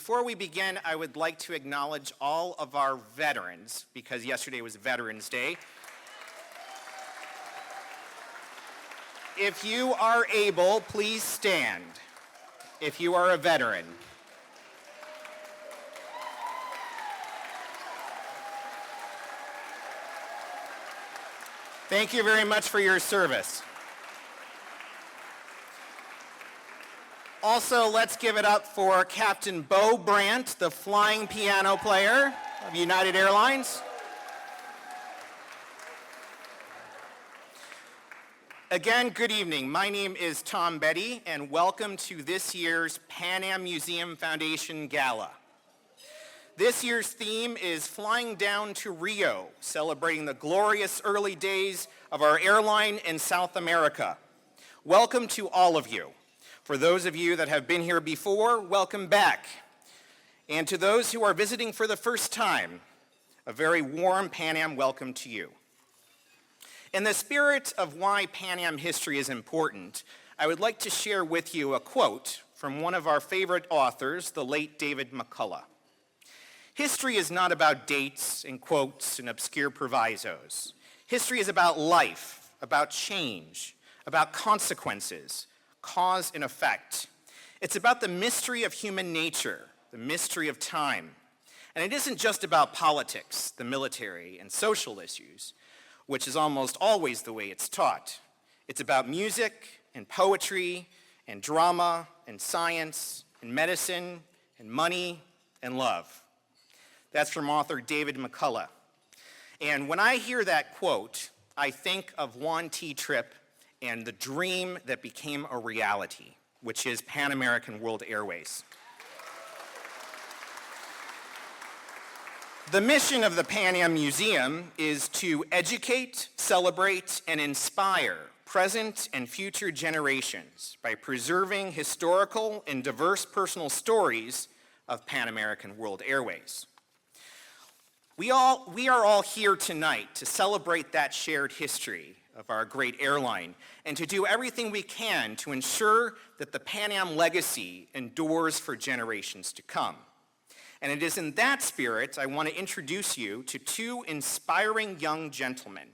Before we begin, I would like to acknowledge all of our veterans, because yesterday was Veterans Day. If you are able, please stand if you are a veteran. Thank you very much for your service. Also, let's give it up for Captain Bo Brandt, the flying piano player of United Airlines. Again, good evening. My name is Tom Betti, and welcome to this year's Pan Am Museum Foundation Gala. This year's theme is Flying Down to Rio, celebrating the glorious early days of our airline in South America. Welcome to all of you. For those of you that have been here before, welcome back. And to those who are visiting for the first time, a very warm Pan Am welcome to you. In the spirit of why Pan Am history is important, I would like to share with you a quote from one of our favorite authors, the late David McCullough. History is not about dates and quotes and obscure provisos. History is about life, about change, about consequences, cause and effect. It's about the mystery of human nature, the mystery of time. And it isn't just about politics, the military, and social issues, which is almost always the way it's taught. It's about music and poetry and drama and science and medicine and money and love. That's from author David McCullough. And when I hear that quote, I think of Juan T. Tripp and the dream that became a reality, which is Pan American World Airways. The mission of the Pan Am Museum is to educate, celebrate, and inspire present and future generations by preserving historical and diverse personal stories of Pan American World Airways. We are all here tonight to celebrate that shared history of our great airline and to do everything we can to ensure that the Pan Am legacy endures for generations to come. And it is in that spirit I want to introduce you to two inspiring young gentlemen.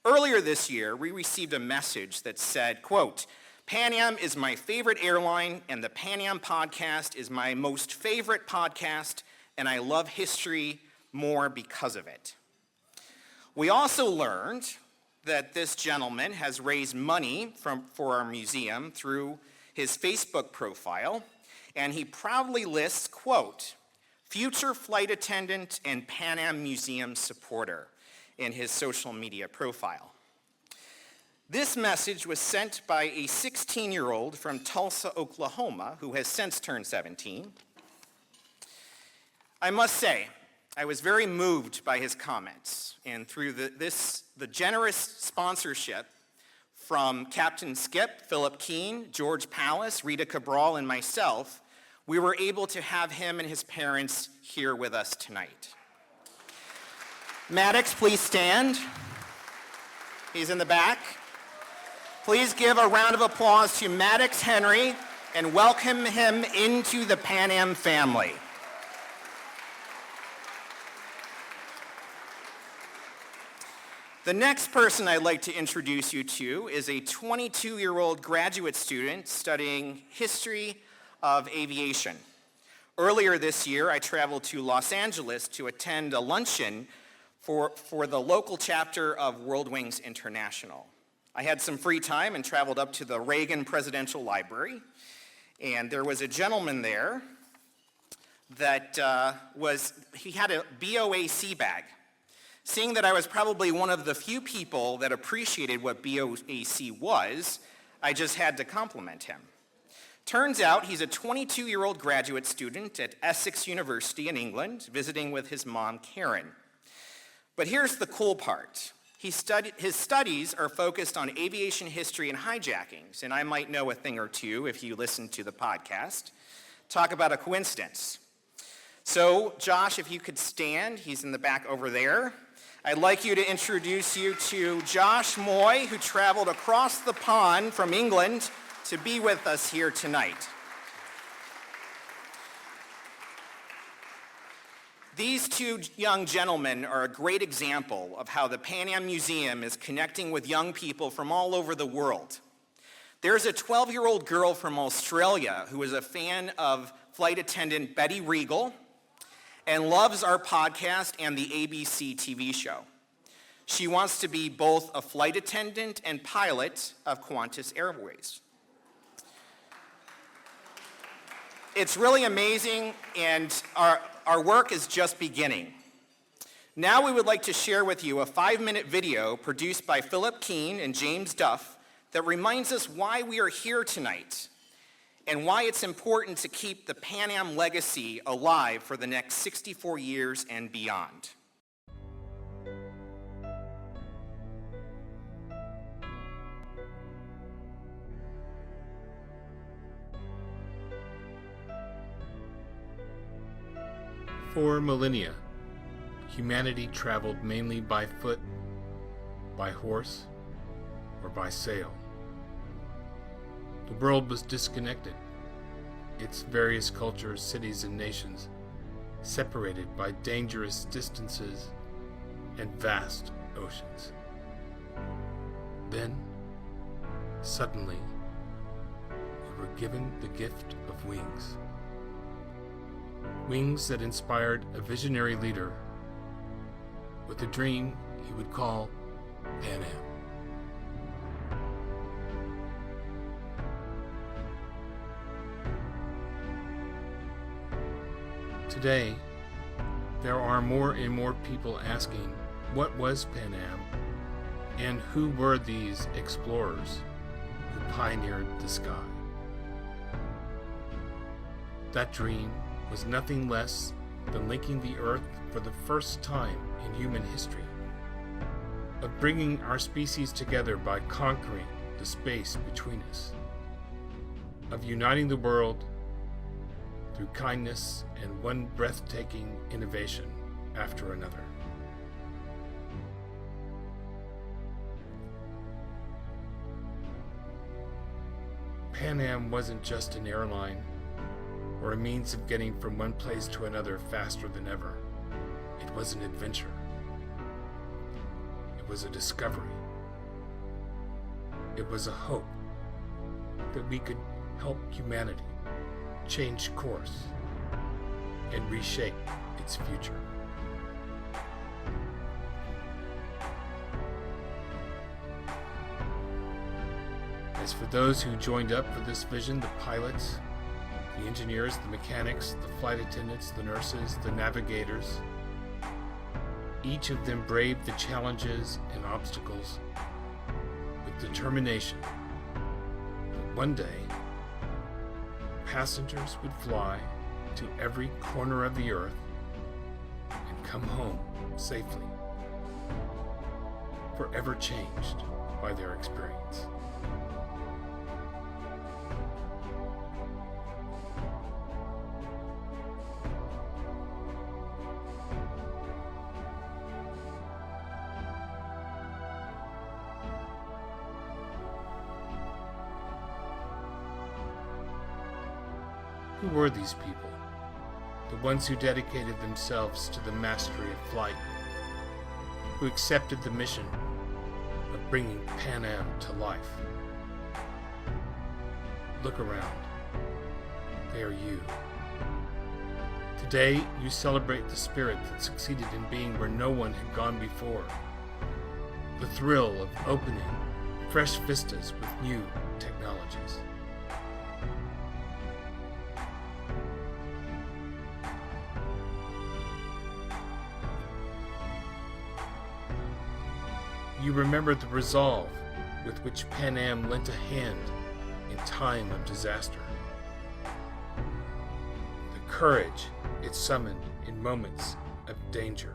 Earlier this year, we received a message that said, quote, Pan Am is my favorite airline and the Pan Am podcast is my most favorite podcast and I love history more because of it. We also learned that this gentleman has raised money for our museum through his Facebook profile, and he proudly lists, quote, future flight attendant and Pan Am Museum supporter in his social media profile. This message was sent by a 16-year-old from Tulsa, Oklahoma, who has since turned 17. I must say, I was very moved by his comments, and through the generous sponsorship from Captain Skip, Philip Keene, George Pallas, Rita Cabral, and myself, we were able to have him and his parents here with us tonight. Maddox, please stand. He's in the back. Please give a round of applause to Maddox Henry and welcome him into the Pan Am family. The next person I'd like to introduce you to is a 22-year-old graduate student studying history of aviation. Earlier this year, I traveled to Los Angeles to attend a luncheon for the local chapter of World Wings International. I had some free time and traveled up to the Reagan Presidential Library, and there was a gentleman there that he had a BOAC bag. Seeing that I was probably one of the few people that appreciated what BOAC was, I just had to compliment him. Turns out he's a 22-year-old graduate student at Essex University in England, visiting with his mom, Karen. But here's the cool part. His studies are focused on aviation history and hijackings, and I might know a thing or two if you listen to the podcast. Talk about a coincidence. So, Josh, if you could stand, he's in the back over there. I'd like you to introduce you to Josh Moy, who traveled across the pond from England to be with us here tonight. These two young gentlemen are a great example of how the Pan Am Museum is connecting with young people from all over the world. There's a 12-year-old girl from Australia who is a fan of flight attendant Betti and loves our podcast and the ABC TV show. She wants to be both a flight attendant and pilot of Qantas Airways. It's really amazing, and our work is just beginning. Now we would like to share with you a 5-minute video produced by Philip Keane and James Duff that reminds us why we are here tonight and why it's important to keep the Pan Am legacy alive for the next 64 years and beyond. For millennia, humanity traveled mainly by foot, by horse, or by sail. The world was disconnected, its various cultures, cities, and nations separated by dangerous distances and vast oceans. Then, suddenly, we were given the gift of wings. Wings that inspired a visionary leader with a dream he would call Pan Am. Today, there are more and more people asking, what was Pan Am, and who were these explorers who pioneered the sky? That dream was nothing less than linking the Earth for the first time in human history, of bringing our species together by conquering the space between us, of uniting the world through kindness and one breathtaking innovation after another. Pan Am wasn't just an airline or a means of getting from one place to another faster than ever. It was an adventure. It was a discovery. It was a hope that we could help humanity change course and reshape its future. As for those who joined up for this vision, the pilots, the engineers, the mechanics, the flight attendants, the nurses, the navigators, each of them braved the challenges and obstacles with determination that one day passengers would fly to every corner of the earth and come home safely, forever changed by their experience. Who were these people? The ones who dedicated themselves to the mastery of flight, who accepted the mission of bringing Pan Am to life. Look around. They are you. Today, you celebrate the spirit that succeeded in being where no one had gone before. The thrill of opening fresh vistas with new technologies. You remember the resolve with which Pan Am lent a hand in time of disaster. The courage it summoned in moments of danger.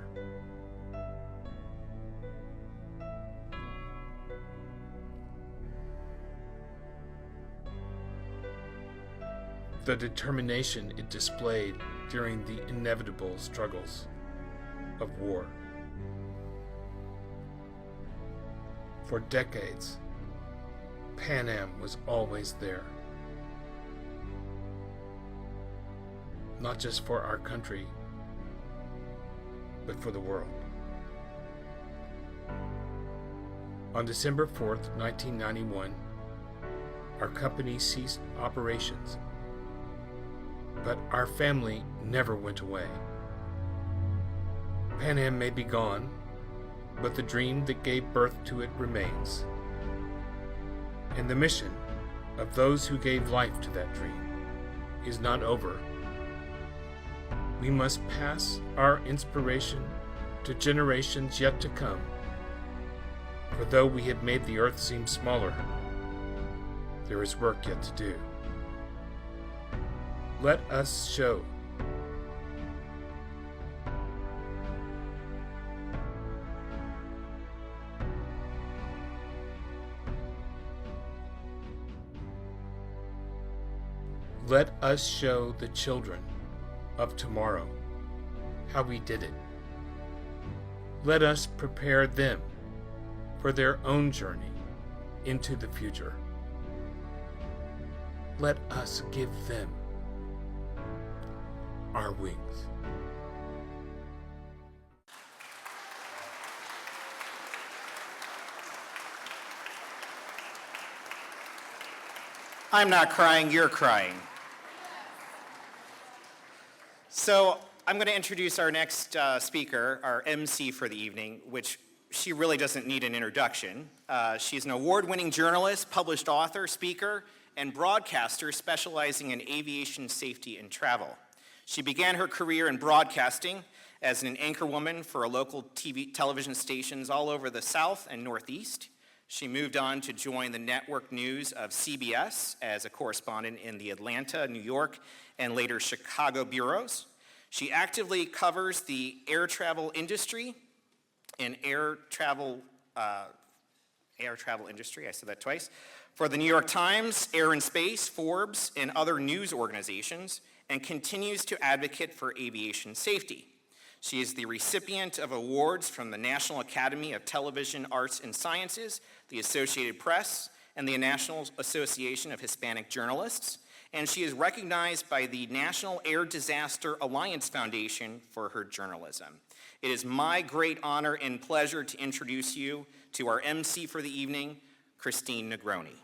The determination it displayed during the inevitable struggles of war. For decades, Pan Am was always there. Not just for our country, but for the world. On December 4th, 1991, our company ceased operations, but our family never went away. Pan Am may be gone, but the dream that gave birth to it remains. And the mission of those who gave life to that dream is not over. We must pass our inspiration to generations yet to come. For though we have made the earth seem smaller, there is work yet to do. Let us show the children of tomorrow how we did it. Let us prepare them for their own journey into the future. Let us give them our wings. I'm not crying, you're crying. So I'm going to introduce our next speaker, our MC for the evening, which she really doesn't need an introduction. She's an award-winning journalist, published author, speaker, and broadcaster specializing in aviation safety and travel. She began her career in broadcasting as an anchorwoman for local television stations all over the South and Northeast. She moved on to join the network news of CBS as a correspondent in the Atlanta, New York, and later Chicago bureaus. She actively covers the air travel industry and air travel industry, I said that twice, for the New York Times, Air and Space, Forbes, and other news organizations, and continues to advocate for aviation safety. She is the recipient of awards from the National Academy of Television Arts and Sciences, the Associated Press, and the National Association of Hispanic Journalists, and she is recognized by the National Air Disaster Alliance Foundation for her journalism. It is my great honor and pleasure to introduce you to our MC for the evening, Christine Negroni.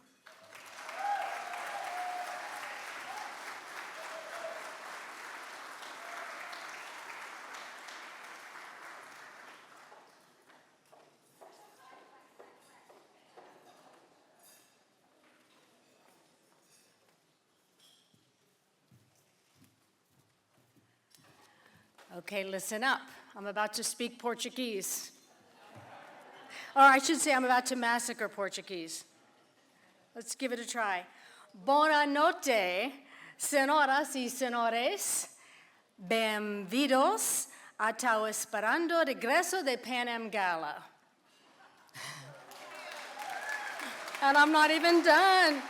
Okay, listen up. I'm about to speak Portuguese. Or I should say I'm about to massacre Portuguese. Let's give it a try. Boa noite, senhoras e senhores. Bem-vindos ao esperando regresso de Pan Am Gala. And I'm not even done.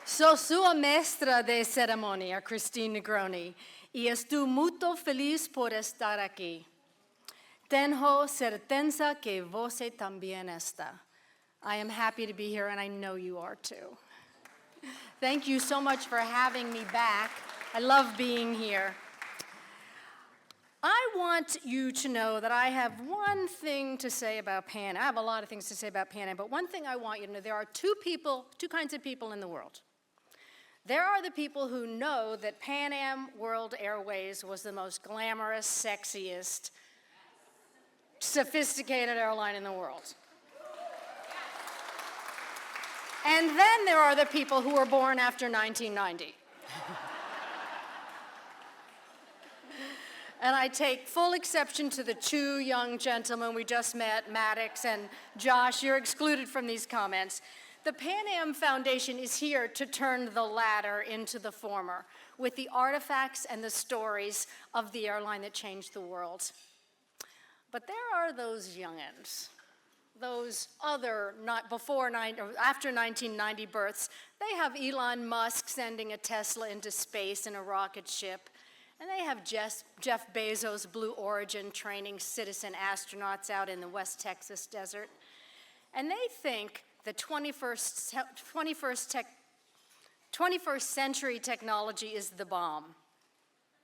Sou sua mestra de cerimônia, Christine Negroni, e estou muito feliz por estar aqui. Tenho certeza que você também está. I am happy to be here, and I know you are too. Thank you so much for having me back. I love being here. I want you to know that I have one thing to say about Pan Am. I have a lot of things to say about Pan Am, but one thing I want you to know, there are two kinds of people in the world. There are the people who know that Pan Am World Airways was the most glamorous, sexiest, sophisticated airline in the world. And then there are the people who were born after 1990. And I take full exception to the two young gentlemen we just met, Maddox and Josh. You're excluded from these comments. The Pan Am Foundation is here to turn the latter into the former, with the artifacts and the stories of the airline that changed the world. But there are those young'uns, those other, after 1990 births. They have Elon Musk sending a Tesla into space in a rocket ship, and they have Jeff Bezos' Blue Origin training citizen astronauts out in the West Texas desert. And they think the 21st century technology is the bomb.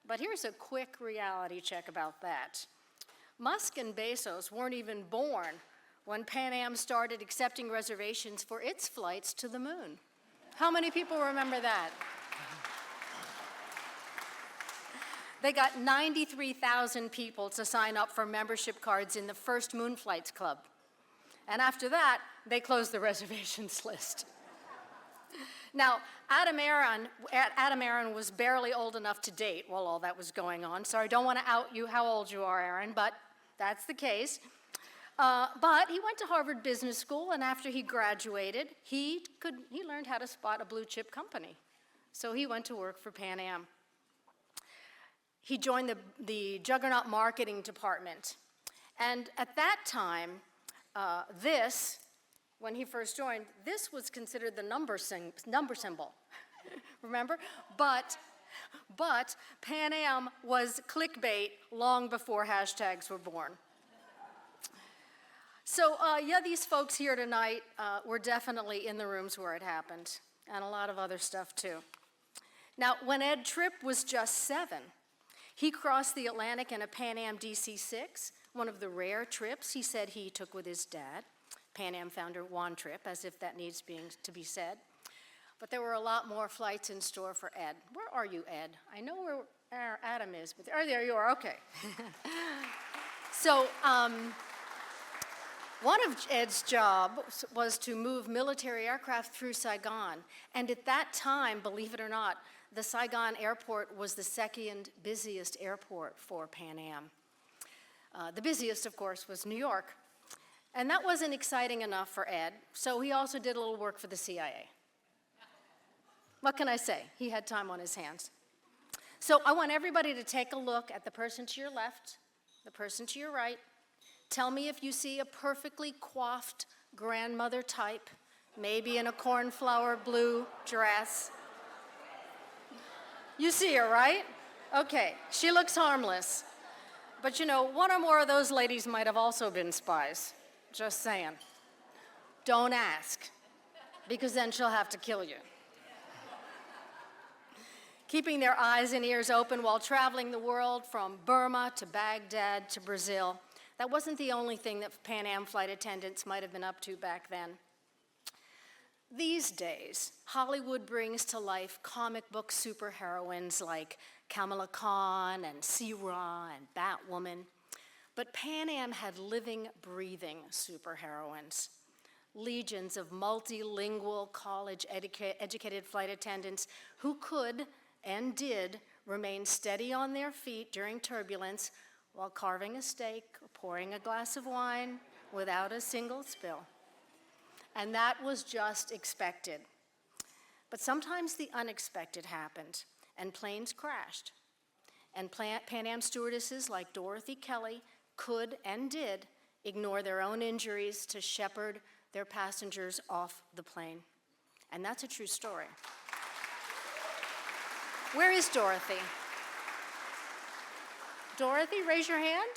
But here's a quick reality check about that. Musk and Bezos weren't even born when Pan Am started accepting reservations for its flights to the moon. How many people remember that? They got 93,000 people to sign up for membership cards in the first Moon Flights Club. And after that, they closed the reservations list. Now, Adam Aaron was barely old enough to date while all that was going on. Sorry, I don't want to out you how old you are, Aaron, but that's the case. But he went to Harvard Business School, and after he graduated, he learned how to spot a blue chip company. So he went to work for Pan Am. He joined the Juggernaut marketing department. And at that time, when he first joined, this was considered the number symbol. Remember? But Pan Am was clickbait long before hashtags were born. So yeah, these folks here tonight were definitely in the rooms where it happened, and a lot of other stuff too. Now, when Ed Tripp was just 7, he crossed the Atlantic in a Pan Am DC-6, one of the rare trips he said he took with his dad, Pan Am founder Juan Tripp, as if that needs to be said. But there were a lot more flights in store for Ed. Where are you, Ed? I know where Adam is, but there you are, okay. So one of Ed's jobs was to move military aircraft through Saigon. And at that time, believe it or not, the Saigon airport was the second busiest airport for Pan Am. The busiest, of course, was New York. And that wasn't exciting enough for Ed, so he also did a little work for the CIA. What can I say? He had time on his hands. So I want everybody to take a look at the person to your left, the person to your right. Tell me if you see a perfectly coiffed grandmother type, maybe in a cornflower blue dress. You see her, right? Okay, she looks harmless. But you know, one or more of those ladies might have also been spies. Just saying. Don't ask, because then she'll have to kill you. Keeping their eyes and ears open while traveling the world from Burma to Baghdad to Brazil, that wasn't the only thing that Pan Am flight attendants might have been up to back then. These days, Hollywood brings to life comic book superheroines like Kamala Khan and She-Ra and Batwoman. But Pan Am had living, breathing superheroines. Legions of multilingual, college-educated flight attendants who could and did remain steady on their feet during turbulence while carving a steak or pouring a glass of wine without a single spill. And that was just expected. But sometimes the unexpected happened, and planes crashed. And Pan Am stewardesses like Dorothy Kelly could and did ignore their own injuries to shepherd their passengers off the plane. And that's a true story. Where is Dorothy? Dorothy, raise your hand.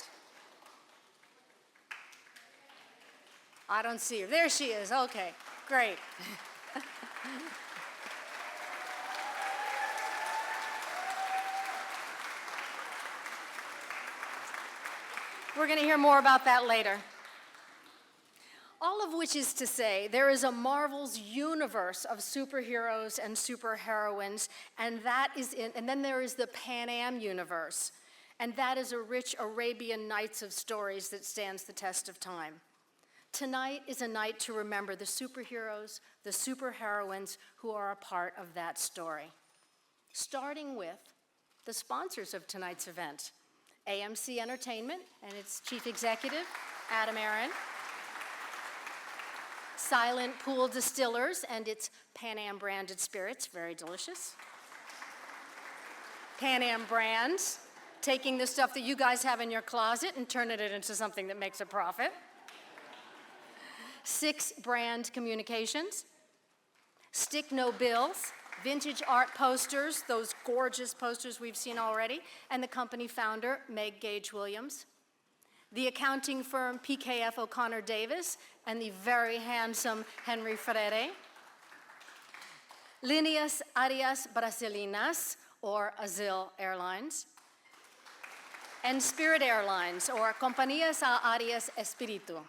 I don't see her. There she is. Okay, great. We're going to hear more about that later. All of which is to say, there is a Marvel's universe of superheroes and superheroines, and then there is the Pan Am universe, and that is a rich Arabian Nights of stories that stands the test of time. Tonight is a night to remember the superheroes, the superheroines who are a part of that story. Starting with the sponsors of tonight's event, AMC Entertainment and its chief executive, Adam Aaron, Silent Pool Distillers and its Pan Am branded spirits, very delicious. Pan Am Brands, taking the stuff that you guys have in your closet and turning it into something that makes a profit. 6 Brand Communications, Stick No Bills, vintage art posters, those gorgeous posters we've seen already, and the company founder, Meg Gage Williams. The accounting firm PKF O'Connor Davis and the very handsome Henry Freire. Líneas Aéreas Brasileiras, or Azil Airlines. and Spirit Airlines, or Compañías Aéreas Espíritu.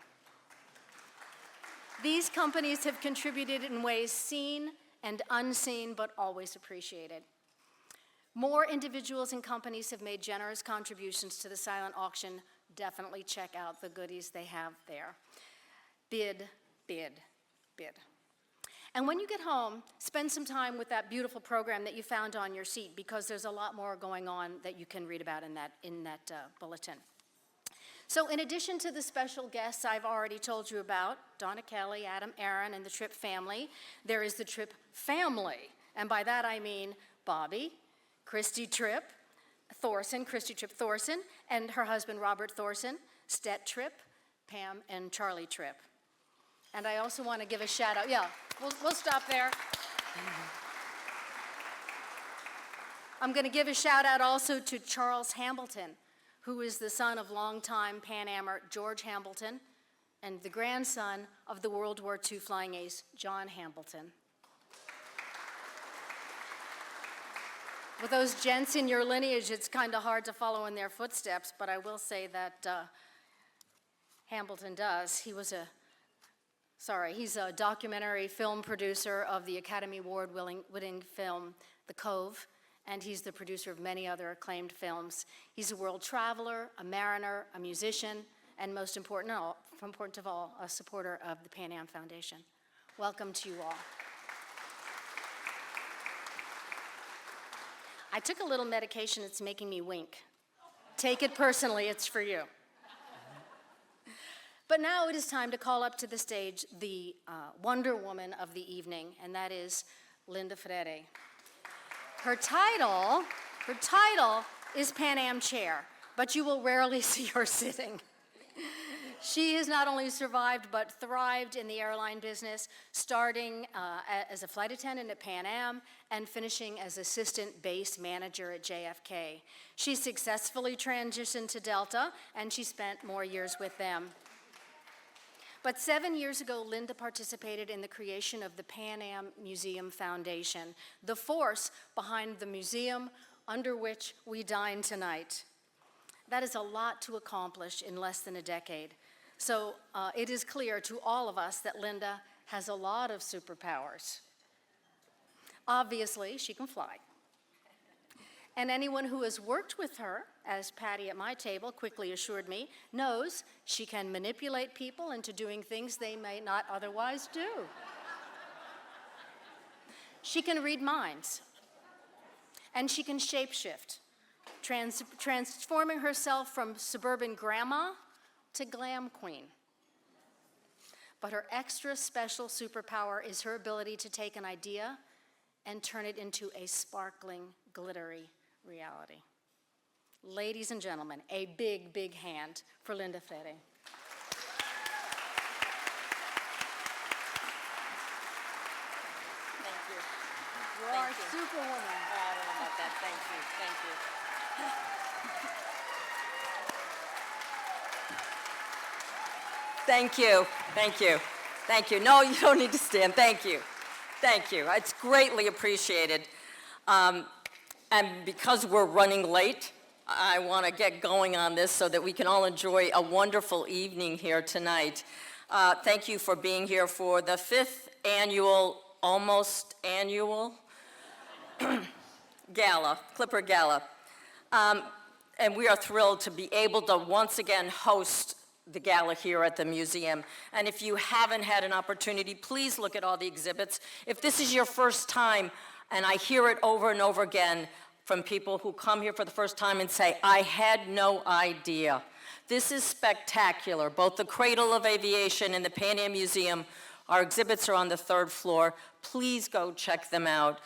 These companies have contributed in ways seen and unseen, but always appreciated. More individuals and companies have made generous contributions to the silent auction. Definitely check out the goodies they have there. Bid, bid, bid. And when you get home, spend some time with that beautiful program that you found on your seat, because there's a lot more going on that you can read about in that bulletin. So in addition to the special guests I've already told you about, Donna Kelly, Adam Aaron, and the Tripp family, there is the Tripp family. And by that I mean Bobby, Christy Tripp Thorson, and her husband Robert Thorson, Stet Tripp, Pam, and Charlie Tripp. And I also want to give a shout out. Yeah, we'll stop there. I'm going to give a shout out also to Charles Hambleton, who is the son of longtime Pan Ammer George Hambleton and the grandson of the World War II flying ace John Hambleton. With those gents in your lineage, it's kind of hard to follow in their footsteps, but I will say that Hambleton does. He's a documentary film producer of the Academy Award-winning film, The Cove, and he's the producer of many other acclaimed films. He's a world traveler, a mariner, a musician, and most important of all, a supporter of the Pan Am Foundation. Welcome to you all. I took a little medication, it's making me wink. Take it personally, it's for you. But now it is time to call up to the stage the Wonder Woman of the evening, and that is Linda Freire. Her title is Pan Am Chair, but you will rarely see her sitting. She has not only survived but thrived in the airline business, starting as a flight attendant at Pan Am and finishing as assistant base manager at JFK. She successfully transitioned to Delta, and she spent more years with them. But 7 years ago, Linda participated in the creation of the Pan Am Museum Foundation, the force behind the museum under which we dine tonight. That is a lot to accomplish in less than a decade. So it is clear to all of us that Linda has a lot of superpowers. Obviously, she can fly. And anyone who has worked with her, as Patty at my table quickly assured me, knows she can manipulate people into doing things they may not otherwise do. She can read minds. And she can shapeshift, transforming herself from suburban grandma to glam queen. But her extra special superpower is her ability to take an idea and turn it into a sparkling, glittery reality. Ladies and gentlemen, a big, big hand for Linda Freire. Thank you. You are a superwoman. Oh, I don't know about that. Thank you. Thank you. Thank you. Thank you. Thank you. No, you don't need to stand. Thank you. Thank you. It's greatly appreciated. And because we're running late, I want to get going on this so that we can all enjoy a wonderful evening here tonight. Thank you for being here for the 5th annual, almost annual, Gala, Clipper Gala. And we are thrilled to be able to once again host the gala here at the museum. And if you haven't had an opportunity, please look at all the exhibits. If this is your first time, and I hear it over and over again from people who come here for the first time and say, I had no idea. This is spectacular. Both the Cradle of Aviation and the Pan Am Museum, our exhibits are on the 3rd floor. Please go check them out.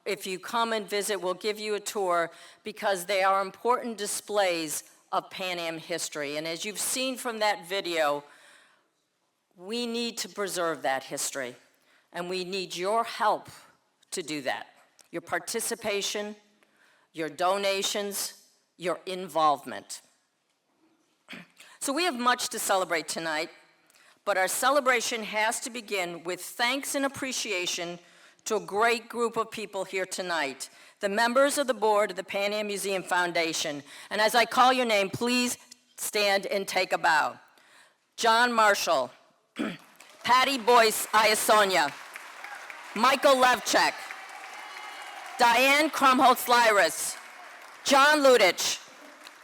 If you come and visit, we'll give you a tour because they are important displays of Pan Am history. And as you've seen from that video, we need to preserve that history. And we need your help to do that. Your participation, your donations, your involvement. So we have much to celebrate tonight, but our celebration has to begin with thanks and appreciation to a great group of people here tonight. the members of the board of the Pan Am Museum Foundation. And as I call your name, please stand and take a bow. John Marshall, Patty Boyce Iasonia, Michael Levchek, Diane Krumholtz-Lyris, John Ludich,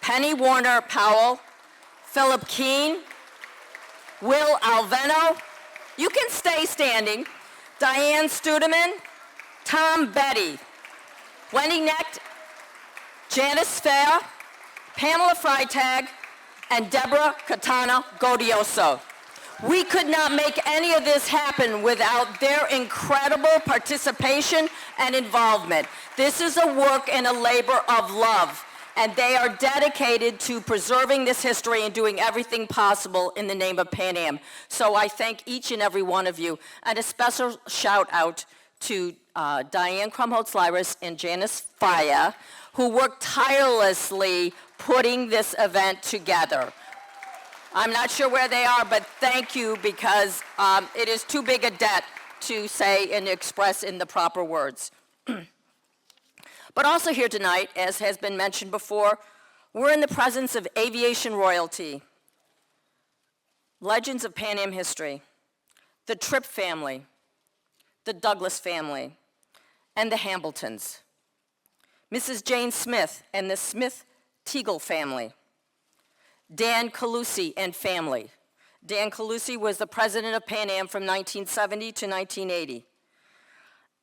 Penny Warner Powell, Philip Keene, Will Alveno, you can stay standing, Diane Studeman, Tom Betti, Wendy Necht, Janice Fair, Pamela Freitag, and Deborah Katana Godioso. We could not make any of this happen without their incredible participation and involvement. This is a work and a labor of love, and they are dedicated to preserving this history and doing everything possible in the name of Pan Am. So I thank each and every one of you, and a special shout out to Diane Krumholtz-Lyris and Janice Faya, who worked tirelessly putting this event together. I'm not sure where they are, but thank you, because it is too big a debt to say and express in the proper words. But also here tonight, as has been mentioned before, we're in the presence of aviation royalty, legends of Pan Am history, the Tripp family, the Douglas family, and the Hambletons, Mrs. Jane Smith and the Smith-Teagle family, Dan Calusi and family. Dan Calusi was the president of Pan Am from 1970 to 1980.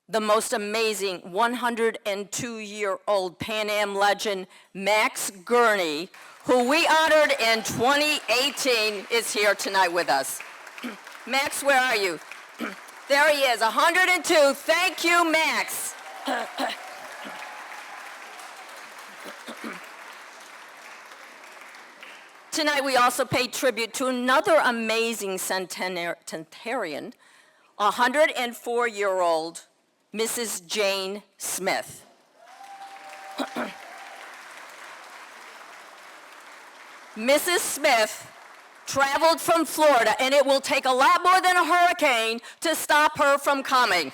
The most amazing 102-year-old Pan Am legend, Max Gurney, who we honored in 2018, is here tonight with us. Max, where are you? There he is, 102. Thank you, Max. Tonight we also paid tribute to another amazing centenarian, 104-year-old Mrs. Jane Smith. Mrs. Smith traveled from Florida, and it will take a lot more than a hurricane to stop her from coming.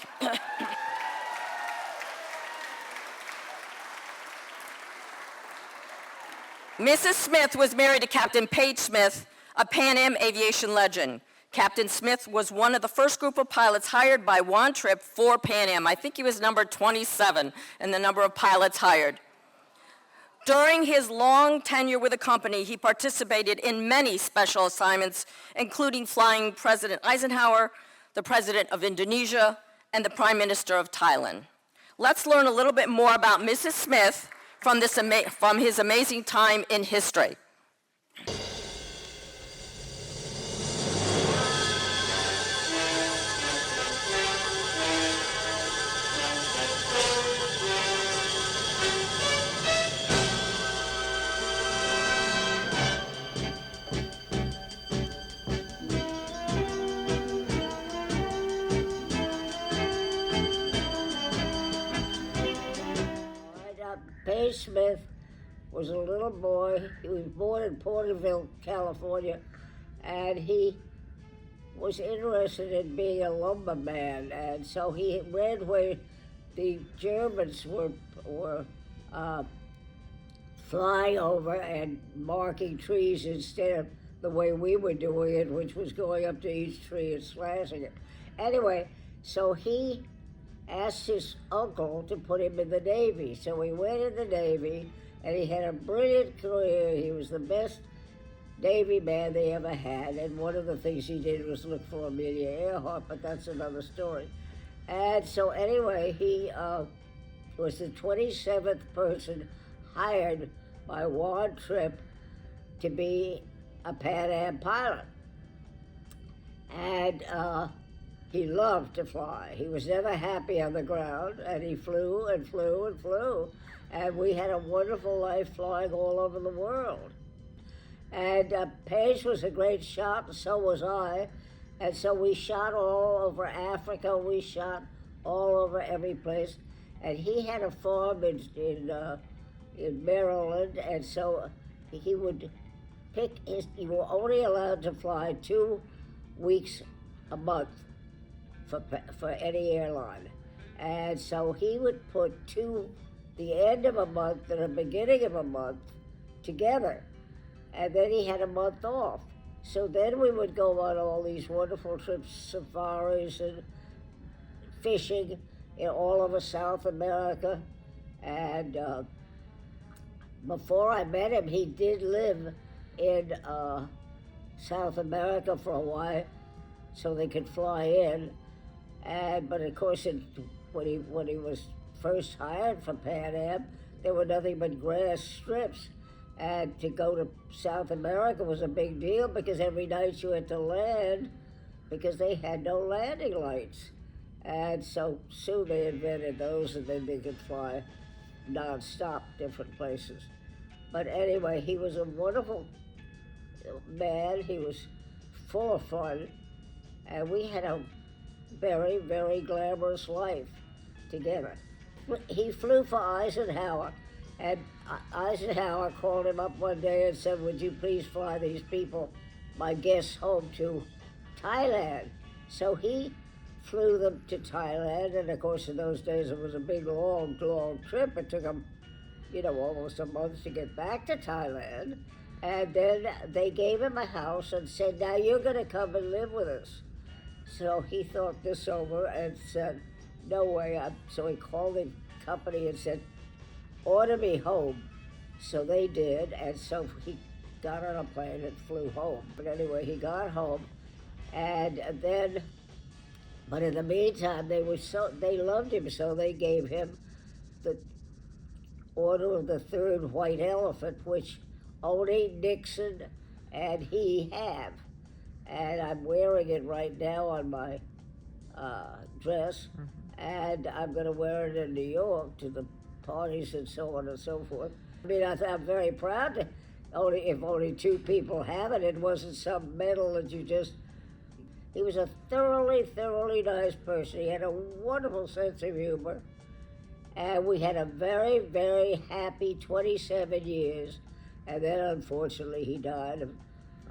Mrs. Smith was married to Captain Page Smith, a Pan Am aviation legend. Captain Smith was one of the first group of pilots hired by Juan Tripp for Pan Am. I think he was number 27 in the number of pilots hired. During his long tenure with the company, he participated in many special assignments, including flying President Eisenhower, the President of Indonesia, and the Prime Minister of Thailand. Let's learn a little bit more about Mrs. Smith from his amazing time in history. Page Smith was a little boy. He was born in Porterville, California, and he was interested in being a lumberman. And so he read where the Germans were flying over and marking trees instead of the way we were doing it, which was going up to each tree and slashing it. Anyway, so he asked his uncle to put him in the Navy. So he went in the Navy, and he had a brilliant career. He was the best Navy man they ever had, and one of the things he did was look for Amelia Earhart, but that's another story. And so anyway, he was the 27th person hired by Juan Tripp to be a Pan Am pilot. And he loved to fly. He was never happy on the ground, and he flew and flew and flew. And we had a wonderful life flying all over the world. And Page was a great shot, and so was I. And so we shot all over Africa. We shot all over every place. And he had a farm in Maryland, and so he would pick you were only allowed to fly 2 weeks a month for any airline. And so he would put 2 the end of a month and the beginning of a month together. And then he had a month off. So then we would go on all these wonderful trips, safaris and fishing in all over South America. And before I met him, he did live in South America for a while, so they could fly in. But of course, when he was first hired for Pan Am, there were nothing but grass strips. And to go to South America was a big deal because every night you had to land because they had no landing lights. And so soon they invented those, and then they could fly non-stop different places. But anyway, he was a wonderful man. He was full of fun, and we had a very, very glamorous life together. He flew for Eisenhower, and Eisenhower called him up one day and said, "Would you please fly these people, my guests, home to Thailand?" So he flew them to Thailand, and of course in those days it was a big, long trip. It took them, almost a month to get back to Thailand. And then they gave him a house and said, "Now you're going to come and live with us." So he thought this over and said, "No way." So he called the company and said, "Order me home." So they did, and so he got on a plane and flew home. But anyway, he got home, and then, but in the meantime, they loved him, so they gave him the Order of the Third White Elephant, which only Nixon and he have. And I'm wearing it right now on my dress, and I'm going to wear it in New York to the parties and so on and so forth. I mean, I'm very proud to, if only two people have it. It wasn't some medal that you just... He was a thoroughly nice person. He had a wonderful sense of humor. And we had a very, very happy 27 years. And then, unfortunately, he died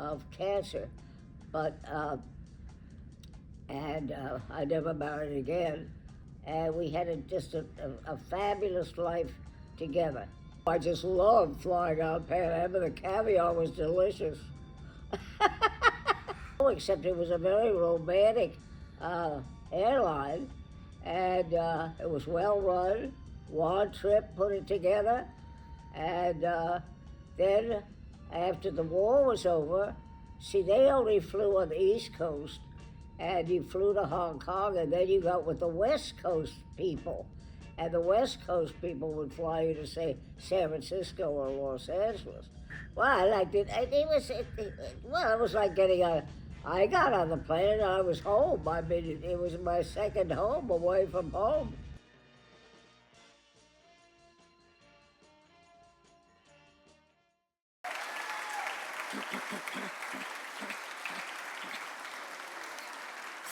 of cancer. But, I never married again. And we had just a fabulous life together. I just loved flying on Pan Am, and the caviar was delicious. Except it was a very romantic airline, and it was well run. One trip put it together, and then after the war was over, see, they only flew on the East Coast, and you flew to Hong Kong, and then you got with the West Coast people. And the West Coast people would fly you to, say, San Francisco or Los Angeles. Well, I liked it. It was like getting on. I got on the plane and I was home. I mean, it was my second home away from home.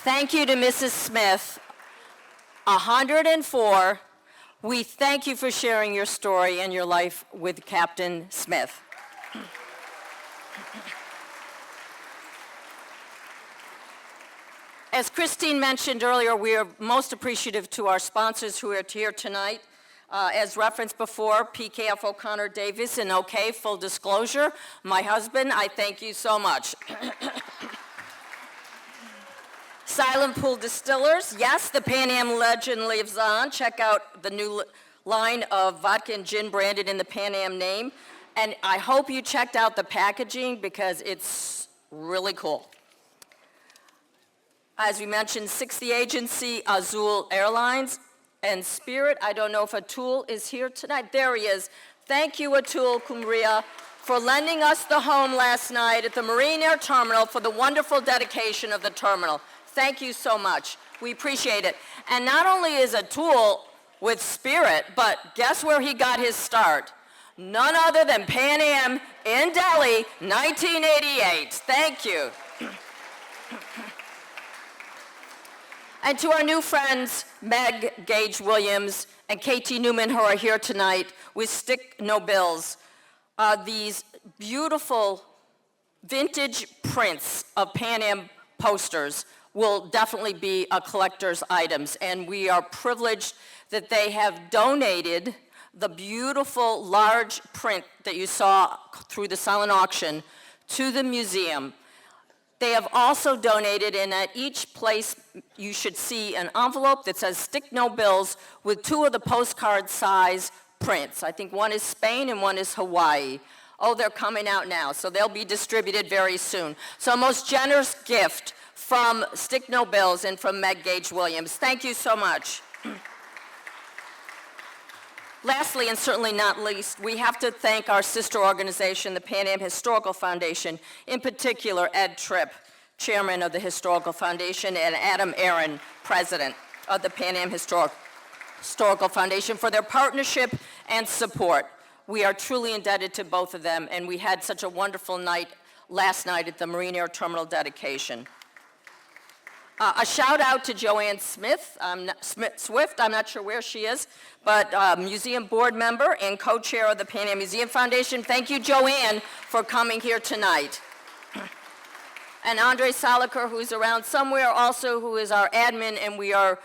Thank you to Mrs. Smith. 104. We thank you for sharing your story and your life with Captain Smith. As Christine mentioned earlier, we are most appreciative to our sponsors who are here tonight. As referenced before, PKF O'Connor Davis, and okay, full disclosure, my husband, I thank you so much. Silent Pool Distillers, yes, the Pan Am legend lives on. Check out the new line of vodka and gin branded in the Pan Am name. And I hope you checked out the packaging because it's really cool. As we mentioned, 60 Agency, Azul Airlines, and Spirit. I don't know if Atul is here tonight. There he is. Thank you, Atul Kumriya, for lending us the home last night at the Marine Air Terminal for the wonderful dedication of the terminal. Thank you so much. We appreciate it. And not only is Atul with Spirit, but guess where he got his start? None other than Pan Am in Delhi, 1988. Thank you. And to our new friends, Meg Gage Williams and Katie Newman, who are here tonight with Stick No Bills, these beautiful vintage prints of Pan Am posters will definitely be a collector's items, and we are privileged that they have donated the beautiful large print that you saw through the silent auction to the museum. They have also donated, and at each place you should see an envelope that says "Stick No Bills" with 2 of the postcard size prints. I think one is Spain and one is Hawaii. Oh, they're coming out now, so they'll be distributed very soon. So a most generous gift from Stick No Bills and from Meg Gage Williams. Thank you so much. Lastly, and certainly not least, we have to thank our sister organization, the Pan Am Historical Foundation, in particular Ed Tripp, chairman of the Historical Foundation, and Adam Aaron, president of the Pan Am Historical Foundation, for their partnership and support. We are truly indebted to both of them, and we had such a wonderful night last night at the Marine Air Terminal dedication. A shout out to Joanne Swift, I'm not sure where she is, but museum board member and co-chair of the Pan Am Museum Foundation. Thank you, Joanne, for coming here tonight. And Andre Saliker, who's around somewhere also, who is our admin, and we are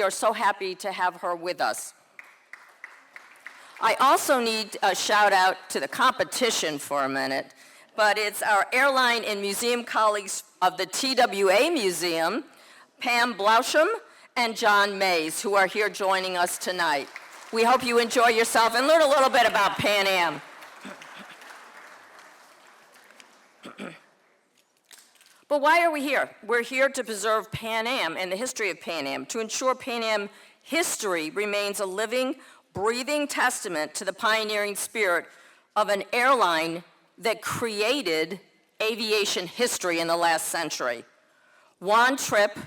so happy to have her with us. I also need a shout out to the competition for a minute, but it's our airline and museum colleagues of the TWA Museum, Pam Blauschum and John Mays, who are here joining us tonight. We hope you enjoy yourself and learn a little bit about Pan Am. But why are we here? We're here to preserve Pan Am and the history of Pan Am, to ensure Pan Am history remains a living, breathing testament to the pioneering spirit of an airline that created aviation history in the last century. Juan Trippe,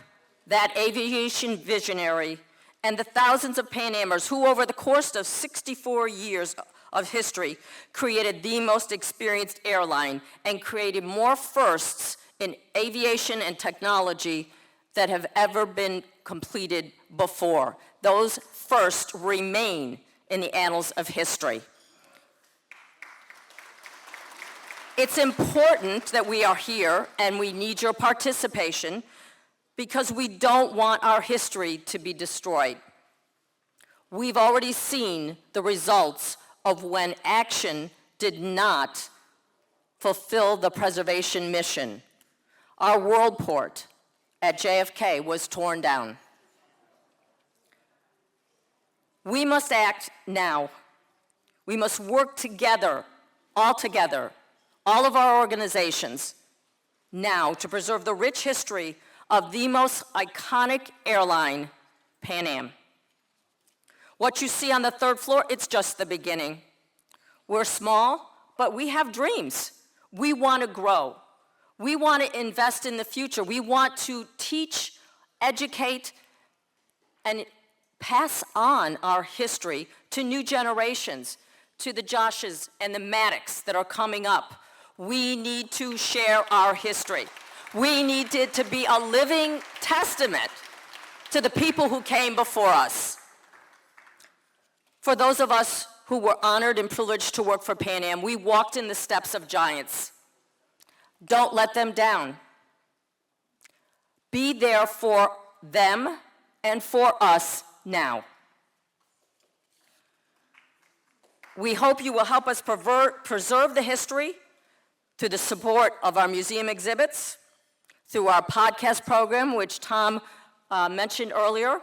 that aviation visionary, and the thousands of Pan Amers who, over the course of 64 years of history, created the most experienced airline and created more firsts in aviation and technology that have ever been completed before. Those firsts remain in the annals of history. It's important that we are here, and we need your participation, because we don't want our history to be destroyed. We've already seen the results of when action did not fulfill the preservation mission. Our worldport at JFK was torn down. We must act now. We must work together, all of our organizations, now to preserve the rich history of the most iconic airline, Pan Am. What you see on the 3rd floor, it's just the beginning. We're small, but we have dreams. We want to grow. We want to invest in the future. We want to teach, educate, and pass on our history to new generations, to the Joshes and the Maddocks that are coming up. We need to share our history. We need it to be a living testament to the people who came before us. For those of us who were honored and privileged to work for Pan Am, we walked in the steps of giants. Don't let them down. Be there for them and for us now. We hope you will help us preserve the history through the support of our museum exhibits, through our podcast program, which Tom mentioned earlier.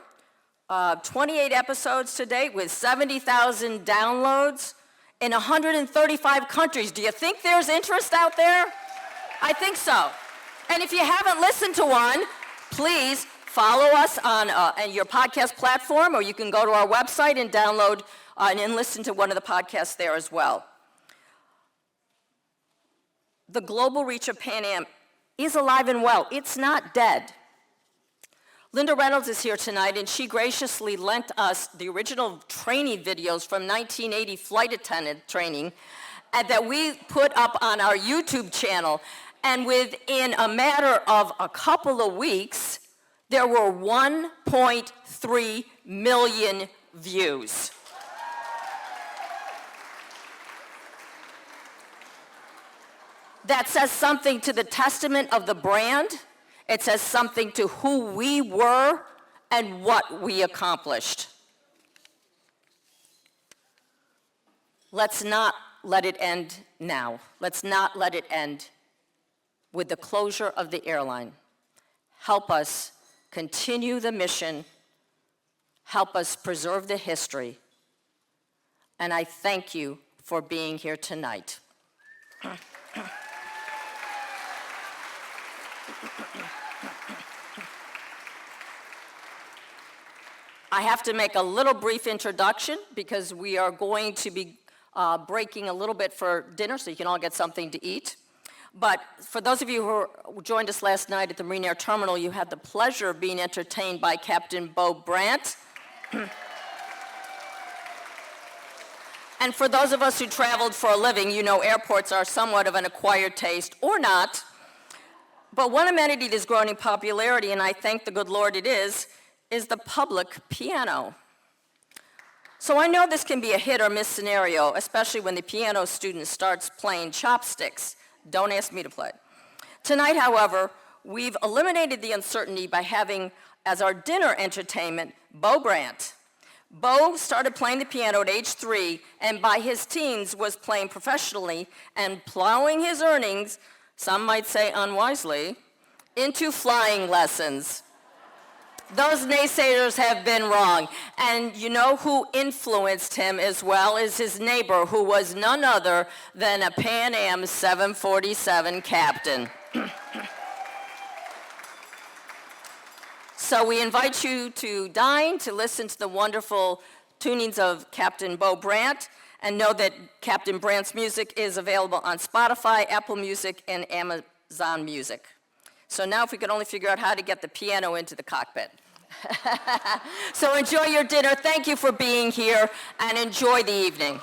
28 episodes to date with 70,000 downloads in 135 countries. Do you think there's interest out there? I think so. And if you haven't listened to one, please follow us on your podcast platform, or you can go to our website and download and listen to one of the podcasts there as well. The global reach of Pan Am is alive and well. It's not dead. Linda Reynolds is here tonight, and she graciously lent us the original training videos from 1980 flight attendant training that we put up on our YouTube channel. And within a matter of a couple of weeks, there were 1.3 million views. That says something to the testament of the brand. It says something to who we were and what we accomplished. let's not let it end now. Let's not let it end with the closure of the airline. Help us continue the mission. Help us preserve the history. And I thank you for being here tonight. I have to make a little brief introduction because we are going to be breaking a little bit for dinner so you can all get something to eat. But for those of you who joined us last night at the Marine Air Terminal, you had the pleasure of being entertained by Captain Beau Brandt. And for those of us who traveled for a living, you know airports are somewhat of an acquired taste, or not. But one amenity that is growing in popularity, and I thank the good Lord it is the public piano. So I know this can be a hit or miss scenario, especially when the piano student starts playing chopsticks. Don't ask me to play. Tonight, however, we've eliminated the uncertainty by having as our dinner entertainment Beau Brandt. Beau started playing the piano at age 3, and by his teens was playing professionally and plowing his earnings, some might say unwisely, into flying lessons. Those naysayers have been wrong. And you know who influenced him as well is his neighbor, who was none other than a Pan Am 747 captain. So we invite you to dine, to listen to the wonderful tunings of Captain Beau Brandt, and know that Captain Brandt's music is available on Spotify, Apple Music, and Amazon Music. So now if we could only figure out how to get the piano into the cockpit. So enjoy your dinner. Thank you for being here, and enjoy the evening.